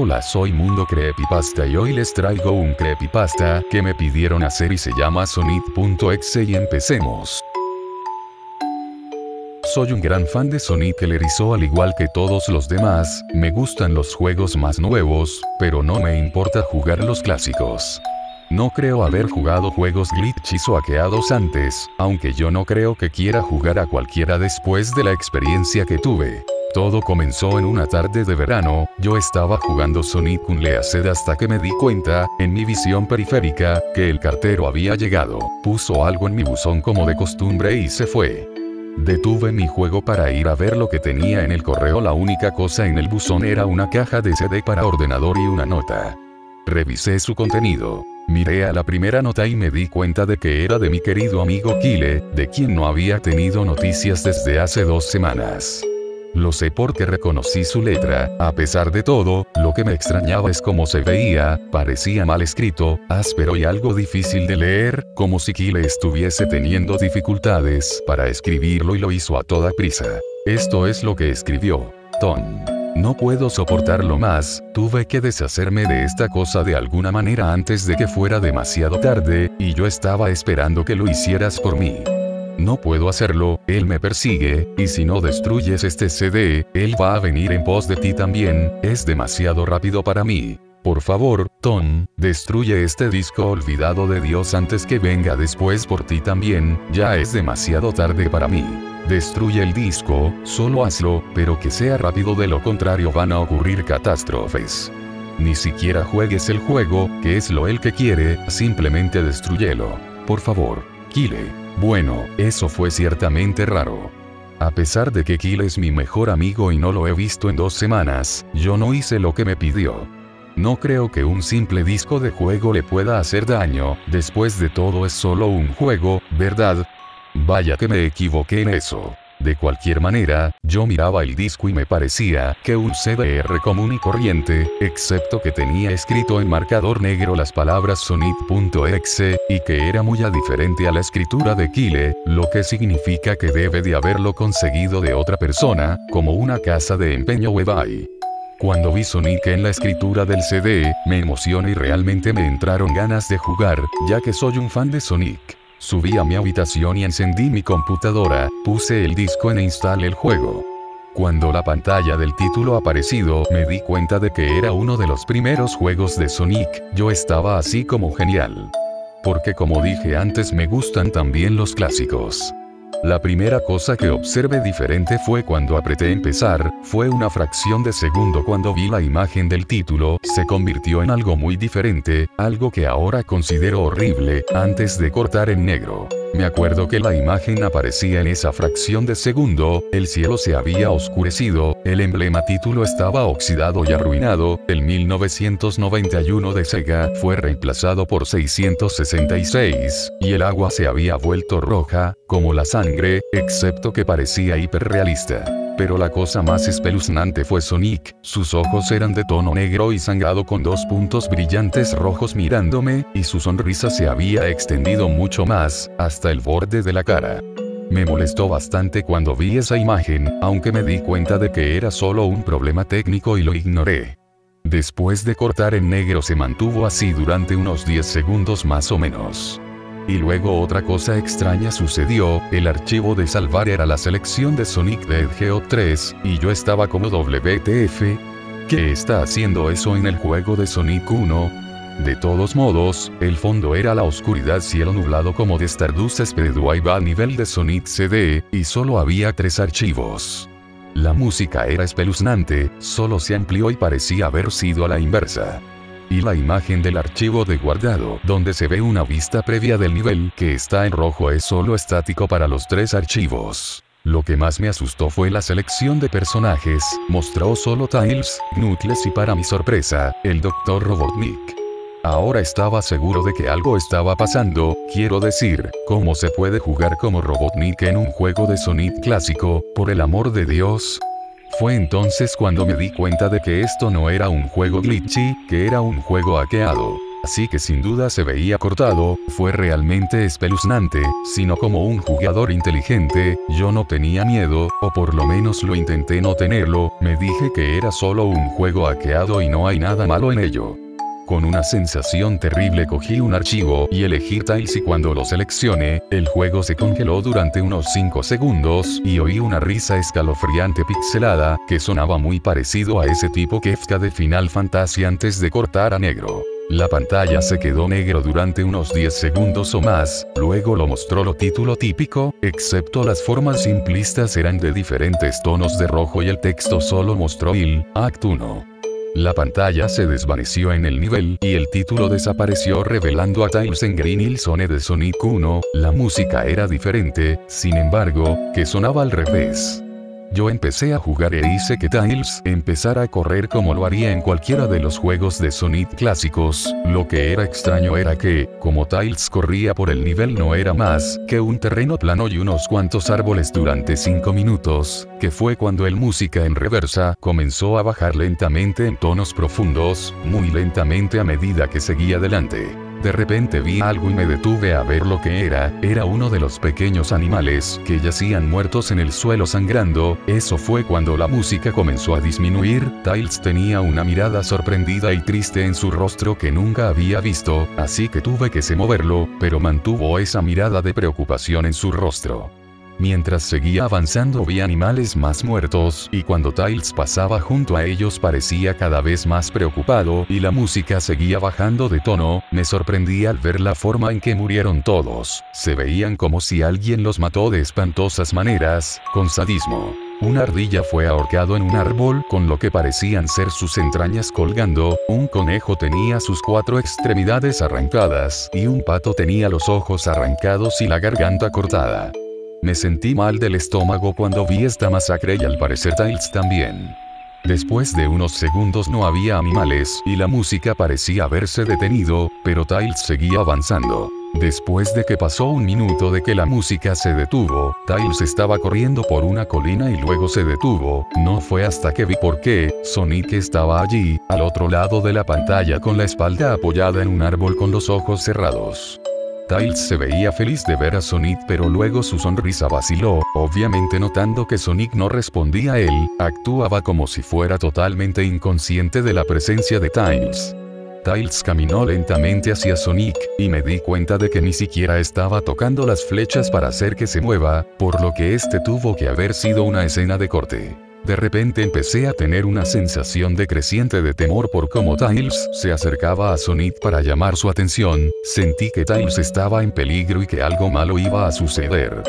Hola, soy Mundo Creepypasta y hoy les traigo un creepypasta que me pidieron hacer y se llama Sonic.exe y empecemos. Soy un gran fan de Sonic el Erizo al igual que todos los demás, me gustan los juegos más nuevos, pero no me importa jugar los clásicos. No creo haber jugado juegos glitches o hackeados antes, aunque yo no creo que quiera jugar a cualquiera después de la experiencia que tuve. Todo comenzó en una tarde de verano, yo estaba jugando Sonic Unleashed hasta que me di cuenta, en mi visión periférica, que el cartero había llegado, puso algo en mi buzón como de costumbre y se fue. Detuve mi juego para ir a ver lo que tenía en el correo. La única cosa en el buzón era una caja de CD para ordenador y una nota. Revisé su contenido. Miré a la primera nota y me di cuenta de que era de mi querido amigo Kyle, de quien no había tenido noticias desde hace 2 semanas. Lo sé porque reconocí su letra. A pesar de todo, lo que me extrañaba es cómo se veía, parecía mal escrito, áspero y algo difícil de leer, como si Kyle estuviese teniendo dificultades para escribirlo y lo hizo a toda prisa. Esto es lo que escribió. Ton. No puedo soportarlo más, tuve que deshacerme de esta cosa de alguna manera antes de que fuera demasiado tarde, y yo estaba esperando que lo hicieras por mí. No puedo hacerlo, él me persigue, y si no destruyes este CD, él va a venir en pos de ti también, es demasiado rápido para mí. Por favor, Tom, destruye este disco olvidado de Dios antes que venga después por ti también, ya es demasiado tarde para mí. Destruye el disco, solo hazlo, pero que sea rápido, de lo contrario van a ocurrir catástrofes. Ni siquiera juegues el juego, que es lo él que quiere, simplemente destrúyelo. Por favor, Kyle. Bueno, eso fue ciertamente raro. A pesar de que Kyle es mi mejor amigo y no lo he visto en 2 semanas, yo no hice lo que me pidió. No creo que un simple disco de juego le pueda hacer daño, después de todo es solo un juego, ¿verdad? Vaya que me equivoqué en eso. De cualquier manera, yo miraba el disco y me parecía que un CD-R común y corriente, excepto que tenía escrito en marcador negro las palabras Sonic.exe, y que era muy diferente a la escritura de Kyle, lo que significa que debe de haberlo conseguido de otra persona, como una casa de empeño o eBay. Cuando vi Sonic en la escritura del CD, me emocioné y realmente me entraron ganas de jugar, ya que soy un fan de Sonic. Subí a mi habitación y encendí mi computadora, puse el disco e instalé el juego. Cuando la pantalla del título aparecido, me di cuenta de que era uno de los primeros juegos de Sonic, yo estaba así como genial. Porque como dije antes me gustan también los clásicos. La primera cosa que observé diferente fue cuando apreté empezar, fue una fracción de segundo cuando vi la imagen del título, se convirtió en algo muy diferente, algo que ahora considero horrible, antes de cortar en negro. Me acuerdo que la imagen aparecía en esa fracción de segundo, el cielo se había oscurecido, el emblema título estaba oxidado y arruinado, el 1991 de Sega fue reemplazado por 666, y el agua se había vuelto roja, como la sangre, excepto que parecía hiperrealista. Pero la cosa más espeluznante fue Sonic, sus ojos eran de tono negro y sangrado con 2 puntos brillantes rojos mirándome, y su sonrisa se había extendido mucho más, hasta el borde de la cara. Me molestó bastante cuando vi esa imagen, aunque me di cuenta de que era solo un problema técnico y lo ignoré. Después de cortar en negro se mantuvo así durante unos 10 segundos más o menos. Y luego otra cosa extraña sucedió, el archivo de salvar era la selección de Sonic the Hedgehog 3, y yo estaba como WTF. ¿Qué está haciendo eso en el juego de Sonic 1? De todos modos, el fondo era la oscuridad, cielo nublado como de Stardust Speedway a nivel de Sonic CD, y solo había 3 archivos. La música era espeluznante, solo se amplió y parecía haber sido a la inversa. Y la imagen del archivo de guardado, donde se ve una vista previa del nivel que está en rojo, es solo estático para los 3 archivos. Lo que más me asustó fue la selección de personajes, mostró solo Tails, Knuckles y para mi sorpresa, el Dr. Robotnik. Ahora estaba seguro de que algo estaba pasando, quiero decir, ¿cómo se puede jugar como Robotnik en un juego de Sonic clásico, por el amor de Dios? Fue entonces cuando me di cuenta de que esto no era un juego glitchy, que era un juego hackeado. así que sin duda se veía cortado. Fue realmente espeluznante. Sino como un jugador inteligente, yo no tenía miedo, o por lo menos lo intenté no tenerlo. Me dije que era solo un juego hackeado y no hay nada malo en ello. Con una sensación terrible cogí un archivo y elegí Tails, y cuando lo seleccioné, el juego se congeló durante unos 5 segundos y oí una risa escalofriante pixelada, que sonaba muy parecido a ese tipo Kefka de Final Fantasy antes de cortar a negro. La pantalla se quedó negro durante unos 10 segundos o más, luego lo mostró lo título típico, excepto las formas simplistas eran de diferentes tonos de rojo y el texto solo mostró il, Act 1. La pantalla se desvaneció en el nivel, y el título desapareció revelando a Tails en Green Hill Zone de Sonic 1, la música era diferente, sin embargo, que sonaba al revés. Yo empecé a jugar e hice que Tails empezara a correr como lo haría en cualquiera de los juegos de Sonic clásicos. Lo que era extraño era que, como Tails corría por el nivel, no era más que un terreno plano y unos cuantos árboles durante 5 minutos, que fue cuando el música en reversa comenzó a bajar lentamente en tonos profundos, muy lentamente a medida que seguía adelante. De repente vi algo y me detuve a ver lo que era uno de los pequeños animales que yacían muertos en el suelo sangrando. Eso fue cuando la música comenzó a disminuir. Tails tenía una mirada sorprendida y triste en su rostro que nunca había visto, así que tuve que moverlo, pero mantuvo esa mirada de preocupación en su rostro. Mientras seguía avanzando vi animales más muertos, y cuando Tails pasaba junto a ellos parecía cada vez más preocupado, y la música seguía bajando de tono. Me sorprendí al ver la forma en que murieron todos. Se veían como si alguien los mató de espantosas maneras, con sadismo. Una ardilla fue ahorcado en un árbol con lo que parecían ser sus entrañas colgando, un conejo tenía sus 4 extremidades arrancadas, y un pato tenía los ojos arrancados y la garganta cortada. Me sentí mal del estómago cuando vi esta masacre y al parecer Tails también. Después de unos segundos no había animales y la música parecía haberse detenido, pero Tails seguía avanzando. Después de que pasó un minuto de que la música se detuvo, Tails estaba corriendo por una colina y luego se detuvo. No fue hasta que vi por qué. Sonic estaba allí, al otro lado de la pantalla con la espalda apoyada en un árbol con los ojos cerrados. Tails se veía feliz de ver a Sonic, pero luego su sonrisa vaciló, obviamente notando que Sonic no respondía a él. Actuaba como si fuera totalmente inconsciente de la presencia de Tails. Tails caminó lentamente hacia Sonic, y me di cuenta de que ni siquiera estaba tocando las flechas para hacer que se mueva, por lo que este tuvo que haber sido una escena de corte. De repente empecé a tener una sensación decreciente de temor por cómo Tails se acercaba a Sonic para llamar su atención. Sentí que Tails estaba en peligro y que algo malo iba a suceder.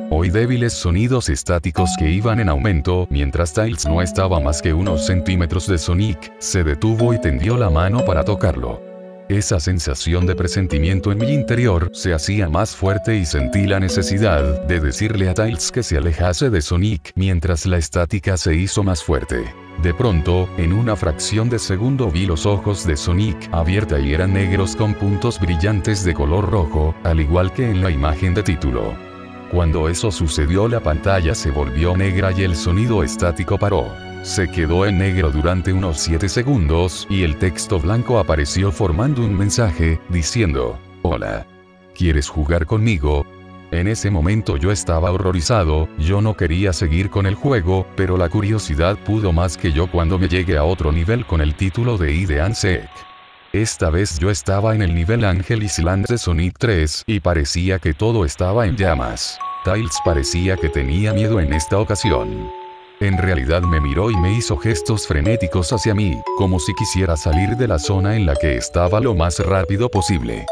Oí débiles sonidos estáticos que iban en aumento. Mientras Tails no estaba más que unos centímetros de Sonic, se detuvo y tendió la mano para tocarlo. Esa sensación de presentimiento en mi interior se hacía más fuerte y sentí la necesidad de decirle a Tails que se alejase de Sonic mientras la estática se hizo más fuerte. De pronto, en una fracción de segundo vi los ojos de Sonic abierta y eran negros con puntos brillantes de color rojo, al igual que en la imagen de título. Cuando eso sucedió la pantalla se volvió negra y el sonido estático paró. Se quedó en negro durante unos 7 segundos y el texto blanco apareció formando un mensaje, diciendo, «Hola. ¿Quieres jugar conmigo?». En ese momento yo estaba horrorizado, yo no quería seguir con el juego, pero la curiosidad pudo más que yo cuando me llegué a otro nivel con el título de Hide and Seek. Esta vez yo estaba en el nivel Angel Island de Sonic 3 y parecía que todo estaba en llamas. Tails parecía que tenía miedo en esta ocasión. En realidad me miró y me hizo gestos frenéticos hacia mí, como si quisiera salir de la zona en la que estaba lo más rápido posible.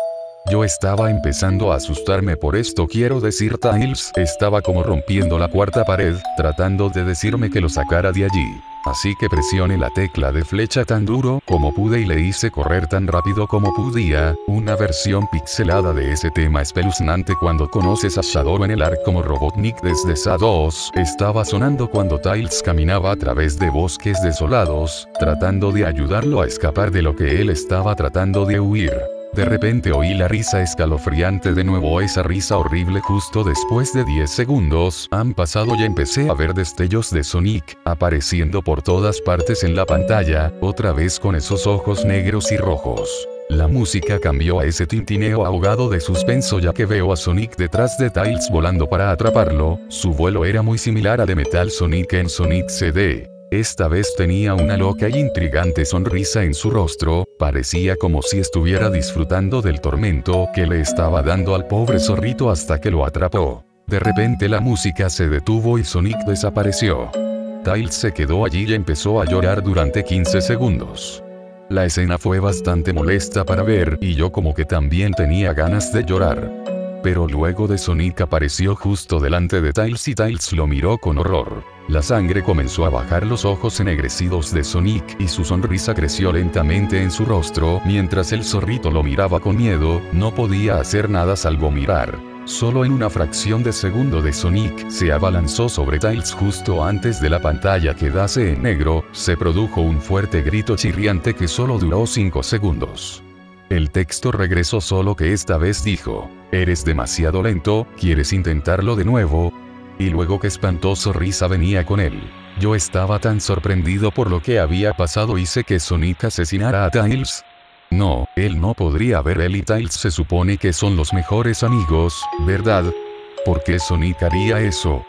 Yo estaba empezando a asustarme por esto, quiero decir, Tails estaba como rompiendo la cuarta pared, tratando de decirme que lo sacara de allí. Así que presioné la tecla de flecha tan duro como pude y le hice correr tan rápido como podía. Una versión pixelada de ese tema espeluznante cuando conoces a Shadow en el arc como Robotnik desde SA2 estaba sonando cuando Tails caminaba a través de bosques desolados, tratando de ayudarlo a escapar de lo que él estaba tratando de huir. De repente oí la risa escalofriante de nuevo, esa risa horrible. Justo después de 10 segundos han pasado y empecé a ver destellos de Sonic apareciendo por todas partes en la pantalla, otra vez con esos ojos negros y rojos. La música cambió a ese tintineo ahogado de suspenso ya que veo a Sonic detrás de Tails volando para atraparlo. Su vuelo era muy similar al de Metal Sonic en Sonic CD. Esta vez tenía una loca y intrigante sonrisa en su rostro, parecía como si estuviera disfrutando del tormento que le estaba dando al pobre zorrito hasta que lo atrapó. De repente la música se detuvo y Sonic desapareció. Tails se quedó allí y empezó a llorar durante 15 segundos. La escena fue bastante molesta para ver y yo como que también tenía ganas de llorar. Pero luego de Sonic apareció justo delante de Tails y Tails lo miró con horror. La sangre comenzó a bajar los ojos ennegrecidos de Sonic y su sonrisa creció lentamente en su rostro mientras el zorrito lo miraba con miedo, no podía hacer nada salvo mirar. Solo en una fracción de segundo de Sonic se abalanzó sobre Tails justo antes de la pantalla quedarse en negro, se produjo un fuerte grito chirriante que solo duró 5 segundos. El texto regresó solo que esta vez dijo, «Eres demasiado lento, ¿quieres intentarlo de nuevo?». Y luego qué espantoso risa venía con él. Yo estaba tan sorprendido por lo que había pasado hice que Sonic asesinara a Tails. No, él no podría ver él y Tails se supone que son los mejores amigos, ¿verdad? ¿Por qué Sonic haría eso?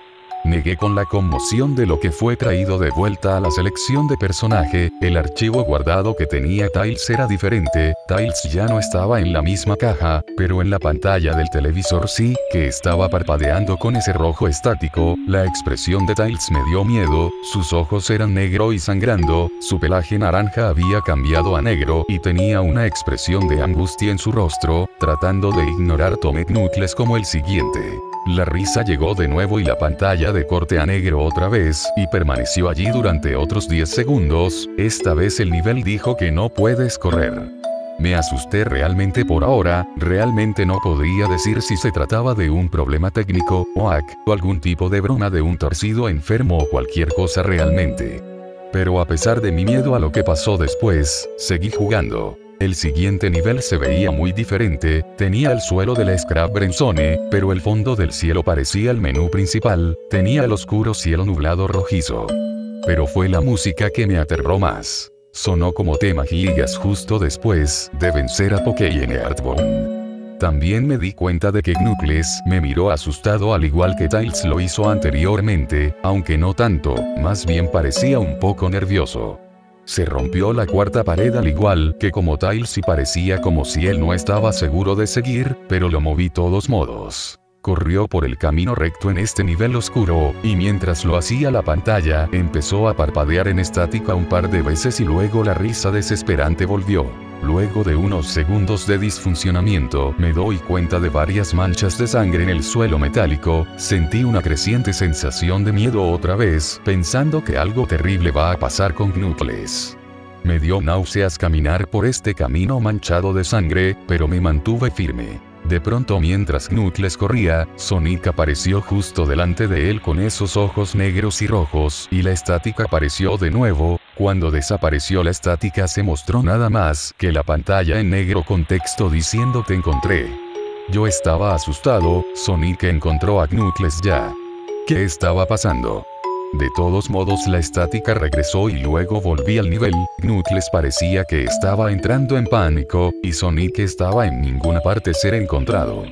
Negué con la conmoción de lo que fue traído de vuelta a la selección de personaje, el archivo guardado que tenía Tails era diferente, Tails ya no estaba en la misma caja, pero en la pantalla del televisor sí, que estaba parpadeando con ese rojo estático, la expresión de Tails me dio miedo, sus ojos eran negro y sangrando, su pelaje naranja había cambiado a negro y tenía una expresión de angustia en su rostro, tratando de ignorar Tommy Knuckles como el siguiente. La risa llegó de nuevo y la pantalla de corte a negro otra vez, y permaneció allí durante otros 10 segundos, esta vez el nivel dijo que no puedes correr. Me asusté realmente por ahora, realmente no podía decir si se trataba de un problema técnico, o algún tipo de broma de un torcido enfermo o cualquier cosa realmente. Pero a pesar de mi miedo a lo que pasó después, seguí jugando. El siguiente nivel se veía muy diferente, tenía el suelo de la Scrap Zone, pero el fondo del cielo parecía el menú principal, tenía el oscuro cielo nublado rojizo. Pero fue la música que me aterró más. Sonó como tema gigas justo después de vencer a Pokey en Earthbound. También me di cuenta de que Knuckles me miró asustado al igual que Tails lo hizo anteriormente, aunque no tanto, más bien parecía un poco nervioso. Se rompió la cuarta pared al igual que como Tails y parecía como si él no estaba seguro de seguir, pero lo moví todos modos. Corrió por el camino recto en este nivel oscuro, y mientras lo hacía la pantalla empezó a parpadear en estática un par de veces y luego la risa desesperante volvió. Luego de unos segundos de disfuncionamiento, me doy cuenta de varias manchas de sangre en el suelo metálico, sentí una creciente sensación de miedo otra vez, pensando que algo terrible va a pasar con Knuckles. Me dio náuseas caminar por este camino manchado de sangre, pero me mantuve firme. De pronto mientras Knuckles corría, Sonic apareció justo delante de él con esos ojos negros y rojos, y la estática apareció de nuevo. Cuando desapareció la estática se mostró nada más que la pantalla en negro con texto diciendo te encontré. Yo estaba asustado, Sonic encontró a Knuckles ya. ¿Qué estaba pasando? De todos modos la estática regresó y luego volví al nivel, Knuckles parecía que estaba entrando en pánico, y Sonic estaba en ninguna parte ser encontrado.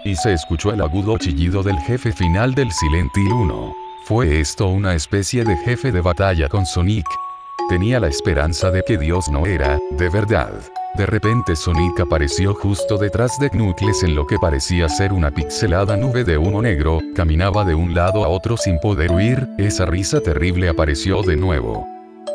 Y se escuchó el agudo chillido del jefe final del Silent Hill 1. ¿Fue esto una especie de jefe de batalla con Sonic? Tenía la esperanza de que Dios no era, de verdad. De repente Sonic apareció justo detrás de Knuckles en lo que parecía ser una pixelada nube de humo negro, caminaba de un lado a otro sin poder huir, esa risa terrible apareció de nuevo.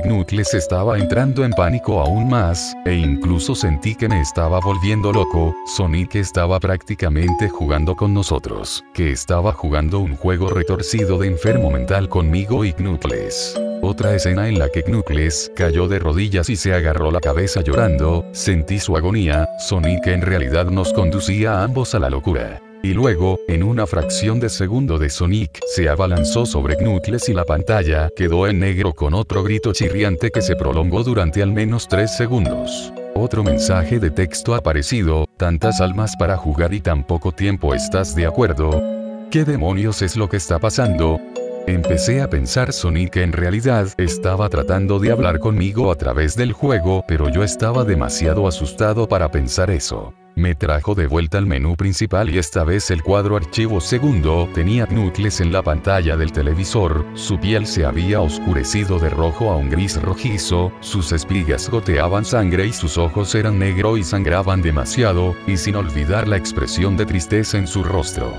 Knuckles estaba entrando en pánico aún más, e incluso sentí que me estaba volviendo loco, Sonic estaba prácticamente jugando con nosotros, que estaba jugando un juego retorcido de enfermo mental conmigo y Knuckles. Otra escena en la que Knuckles cayó de rodillas y se agarró la cabeza llorando, sentí su agonía, Sonic en realidad nos conducía a ambos a la locura. Y luego, en una fracción de segundo de Sonic, se abalanzó sobre Knuckles y la pantalla quedó en negro con otro grito chirriante que se prolongó durante al menos 3 segundos. Otro mensaje de texto aparecido, tantas almas para jugar y tan poco tiempo, ¿estás de acuerdo? ¿Qué demonios es lo que está pasando? Empecé a pensar Sonic en realidad estaba tratando de hablar conmigo a través del juego, pero yo estaba demasiado asustado para pensar eso. Me trajo de vuelta al menú principal y esta vez el cuadro archivo segundo tenía Knuckles en la pantalla del televisor, su piel se había oscurecido de rojo a un gris rojizo, sus espigas goteaban sangre y sus ojos eran negros y sangraban demasiado, y sin olvidar la expresión de tristeza en su rostro.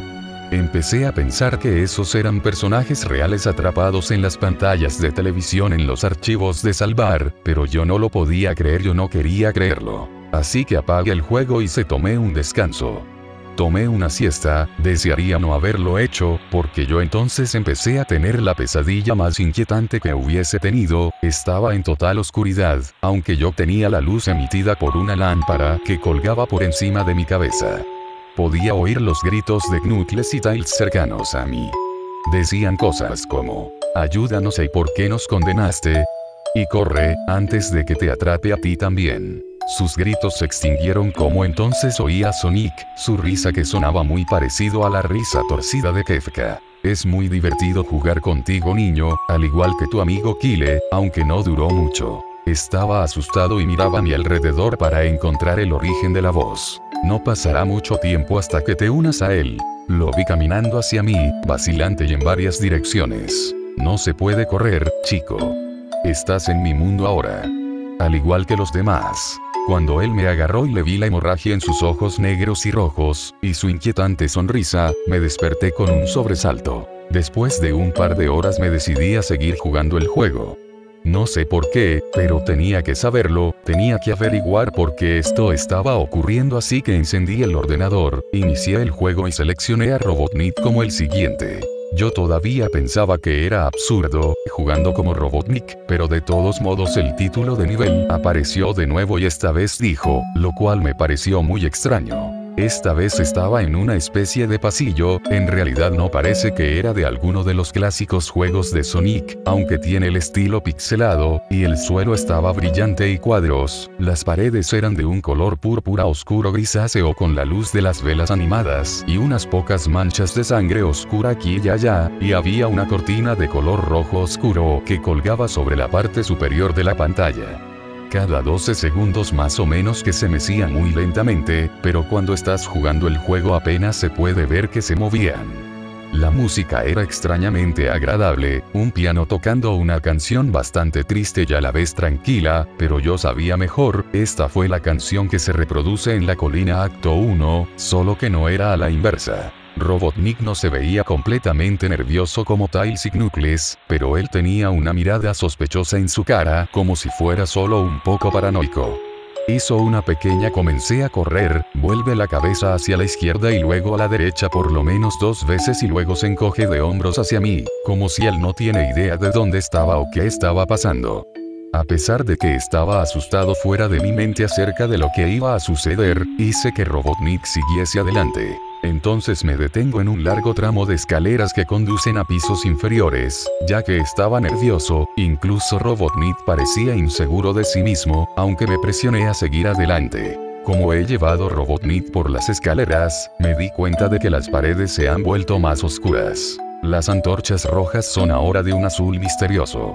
Empecé a pensar que esos eran personajes reales atrapados en las pantallas de televisión en los archivos de salvar, pero yo no lo podía creer, yo no quería creerlo. Así que apagué el juego y tomé un descanso. Tomé una siesta, desearía no haberlo hecho, porque yo entonces empecé a tener la pesadilla más inquietante que hubiese tenido, estaba en total oscuridad, aunque yo tenía la luz emitida por una lámpara que colgaba por encima de mi cabeza. Podía oír los gritos de Knuckles y Tails cercanos a mí. Decían cosas como, ayúdanos y ¿por qué nos condenaste? Y corre, antes de que te atrape a ti también. Sus gritos se extinguieron como entonces oí a Sonic, su risa que sonaba muy parecido a la risa torcida de Kefka. Es muy divertido jugar contigo niño, al igual que tu amigo Kyle, aunque no duró mucho. Estaba asustado y miraba a mi alrededor para encontrar el origen de la voz. No pasará mucho tiempo hasta que te unas a él. Lo vi caminando hacia mí, vacilante y en varias direcciones. No se puede correr, chico. Estás en mi mundo ahora. Al igual que los demás. Cuando él me agarró y le vi la hemorragia en sus ojos negros y rojos, y su inquietante sonrisa, me desperté con un sobresalto. Después de un par de horas me decidí a seguir jugando el juego. No sé por qué, pero tenía que saberlo, tenía que averiguar por qué esto estaba ocurriendo, así que encendí el ordenador, inicié el juego y seleccioné a Robotnik como el siguiente. Yo todavía pensaba que era absurdo, jugando como Robotnik, pero de todos modos el título de nivel apareció de nuevo y esta vez dijo, lo cual me pareció muy extraño. Esta vez estaba en una especie de pasillo, en realidad no parece que era de alguno de los clásicos juegos de Sonic, aunque tiene el estilo pixelado, y el suelo estaba brillante y cuadros, las paredes eran de un color púrpura oscuro grisáceo con la luz de las velas animadas y unas pocas manchas de sangre oscura aquí y allá, y había una cortina de color rojo oscuro que colgaba sobre la parte superior de la pantalla. Cada 12 segundos más o menos que se mecían muy lentamente, pero cuando estás jugando el juego apenas se puede ver que se movían. La música era extrañamente agradable, un piano tocando una canción bastante triste y a la vez tranquila, pero yo sabía mejor, esta fue la canción que se reproduce en la colina acto 1, solo que no era a la inversa. Robotnik no se veía completamente nervioso como Tails y Knuckles, pero él tenía una mirada sospechosa en su cara, como si fuera solo un poco paranoico. Hizo una pequeña, comencé a correr, vuelve la cabeza hacia la izquierda y luego a la derecha por lo menos 2 veces y luego se encoge de hombros hacia mí, como si él no tiene idea de dónde estaba o qué estaba pasando. A pesar de que estaba asustado fuera de mi mente acerca de lo que iba a suceder, hice que Robotnik siguiese adelante. Entonces me detengo en un largo tramo de escaleras que conducen a pisos inferiores, ya que estaba nervioso, incluso Robotnik parecía inseguro de sí mismo, aunque me presioné a seguir adelante. Como he llevado Robotnik por las escaleras, me di cuenta de que las paredes se han vuelto más oscuras. Las antorchas rojas son ahora de un azul misterioso.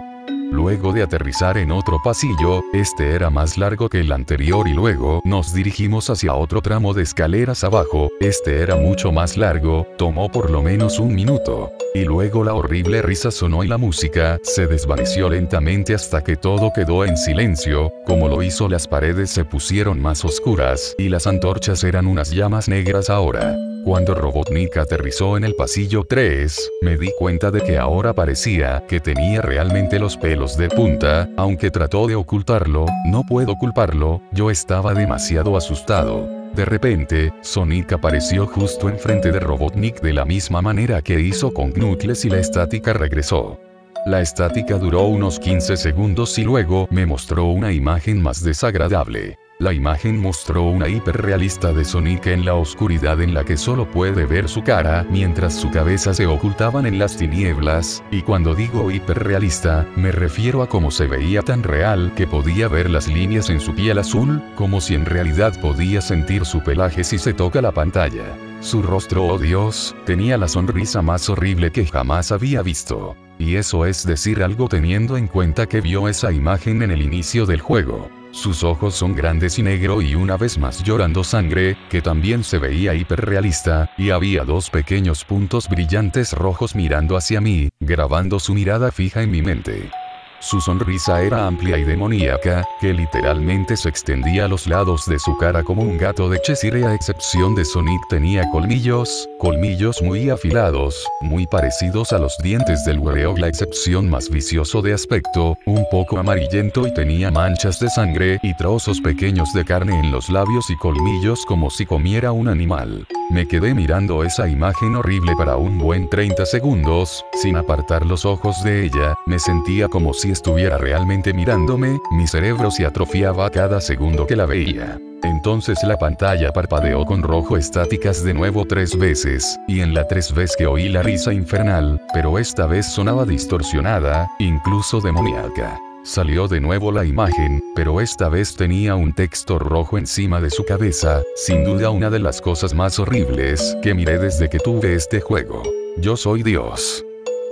Luego de aterrizar en otro pasillo, este era más largo que el anterior y luego nos dirigimos hacia otro tramo de escaleras abajo, este era mucho más largo, tomó por lo menos 1 minuto. Y luego la horrible risa sonó y la música se desvaneció lentamente hasta que todo quedó en silencio, como lo hizo las paredes se pusieron más oscuras y las antorchas eran unas llamas negras ahora. Cuando Robotnik aterrizó en el pasillo 3, me di cuenta de que ahora parecía que tenía realmente los pelos de punta, aunque trató de ocultarlo, no puedo culparlo, yo estaba demasiado asustado. De repente, Sonic apareció justo enfrente de Robotnik de la misma manera que hizo con Knuckles y la estática regresó. La estática duró unos 15 segundos y luego me mostró una imagen más desagradable. La imagen mostró una hiperrealista de Sonic en la oscuridad en la que solo puede ver su cara, mientras su cabeza se ocultaban en las tinieblas, y cuando digo hiperrealista, me refiero a cómo se veía tan real que podía ver las líneas en su piel azul, como si en realidad podía sentir su pelaje si se toca la pantalla. Su rostro, oh Dios, tenía la sonrisa más horrible que jamás había visto. Y eso es decir algo teniendo en cuenta que vio esa imagen en el inicio del juego. Sus ojos son grandes y negro y una vez más llorando sangre, que también se veía hiperrealista, y había dos pequeños puntos brillantes rojos mirando hacia mí, grabando su mirada fija en mi mente. Su sonrisa era amplia y demoníaca, que literalmente se extendía a los lados de su cara como un gato de Cheshire, a excepción de Sonic tenía colmillos muy afilados, muy parecidos a los dientes del Wario, la excepción más vicioso de aspecto, un poco amarillento, y tenía manchas de sangre y trozos pequeños de carne en los labios y colmillos como si comiera un animal. Me quedé mirando esa imagen horrible para un buen 30 segundos, sin apartar los ojos de ella, me sentía como si estuviera realmente mirándome, mi cerebro se atrofiaba cada segundo que la veía. Entonces la pantalla parpadeó con rojo estáticas de nuevo 3 veces, y en la 3 vez que oí la risa infernal, pero esta vez sonaba distorsionada, incluso demoníaca. Salió de nuevo la imagen, pero esta vez tenía un texto rojo encima de su cabeza, sin duda una de las cosas más horribles que miré desde que tuve este juego. Yo soy Dios.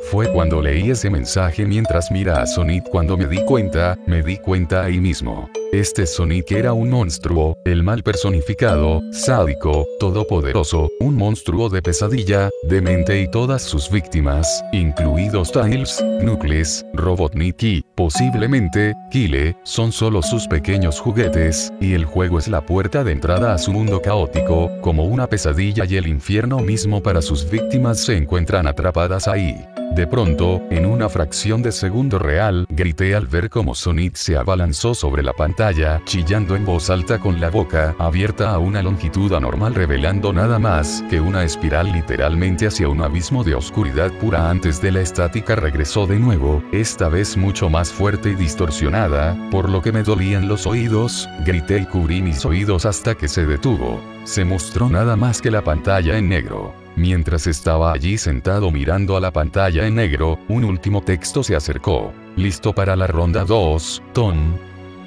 Fue cuando leí ese mensaje mientras mira a Sonic cuando me di cuenta ahí mismo. Este Sonic era un monstruo, el mal personificado, sádico, todopoderoso, un monstruo de pesadilla, demente, y todas sus víctimas, incluidos Tails, Knuckles, Robotnik y, posiblemente, Kyle, son solo sus pequeños juguetes, y el juego es la puerta de entrada a su mundo caótico, como una pesadilla, y el infierno mismo para sus víctimas se encuentran atrapadas ahí. De pronto, en una fracción de segundo real, grité al ver cómo Sonic se abalanzó sobre la pantalla, chillando en voz alta con la boca abierta a una longitud anormal, revelando nada más que una espiral literalmente hacia un abismo de oscuridad pura. Antes de la estática regresó de nuevo, esta vez mucho más fuerte y distorsionada, por lo que me dolían los oídos, grité y cubrí mis oídos hasta que se detuvo. Se mostró nada más que la pantalla en negro. Mientras estaba allí sentado mirando a la pantalla en negro, un último texto se acercó. ¿Listo para la ronda 2, Tom?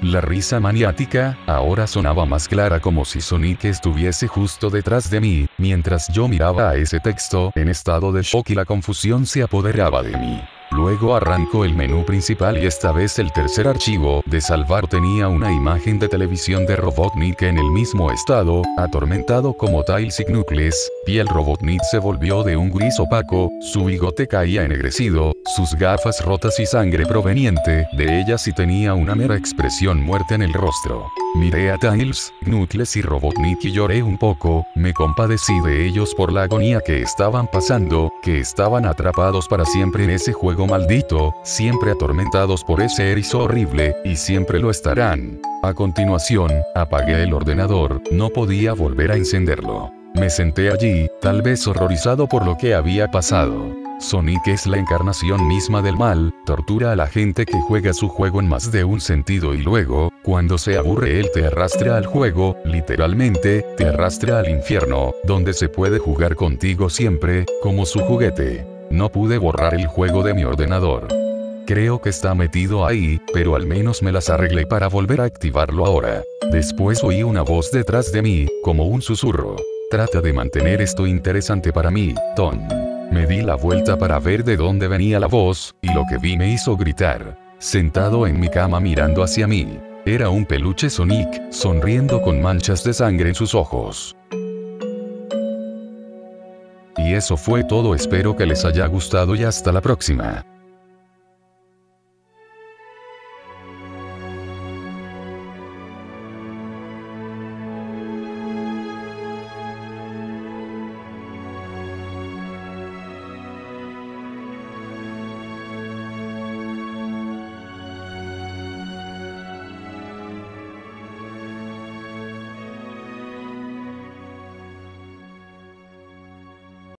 La risa maniática ahora sonaba más clara, como si Sonic estuviese justo detrás de mí, mientras yo miraba a ese texto en estado de shock y la confusión se apoderaba de mí. Luego arrancó el menú principal y esta vez el tercer archivo de salvar tenía una imagen de televisión de Robotnik en el mismo estado, atormentado como Tails y Knuckles. Piel Robotnik se volvió de un gris opaco, su bigote caía ennegrecido, sus gafas rotas y sangre proveniente de ellas, y tenía una mera expresión muerta en el rostro. Miré a Tails, Knuckles y Robotnik y lloré un poco, me compadecí de ellos por la agonía que estaban pasando, que estaban atrapados para siempre en ese juego maldito, siempre atormentados por ese erizo horrible, y siempre lo estarán. A continuación, apagué el ordenador, no podía volver a encenderlo. Me senté allí, tal vez horrorizado por lo que había pasado. Sonic es la encarnación misma del mal, tortura a la gente que juega su juego en más de un sentido y luego, cuando se aburre él te arrastra al juego, literalmente, te arrastra al infierno, donde se puede jugar contigo siempre, como su juguete. No pude borrar el juego de mi ordenador. Creo que está metido ahí, pero al menos me las arreglé para volver a activarlo ahora. Después oí una voz detrás de mí, como un susurro. Trata de mantener esto interesante para mí, Tom. Me di la vuelta para ver de dónde venía la voz, y lo que vi me hizo gritar. Sentado en mi cama mirando hacia mí, era un peluche Sonic, sonriendo con manchas de sangre en sus ojos. Y eso fue todo, espero que les haya gustado y hasta la próxima.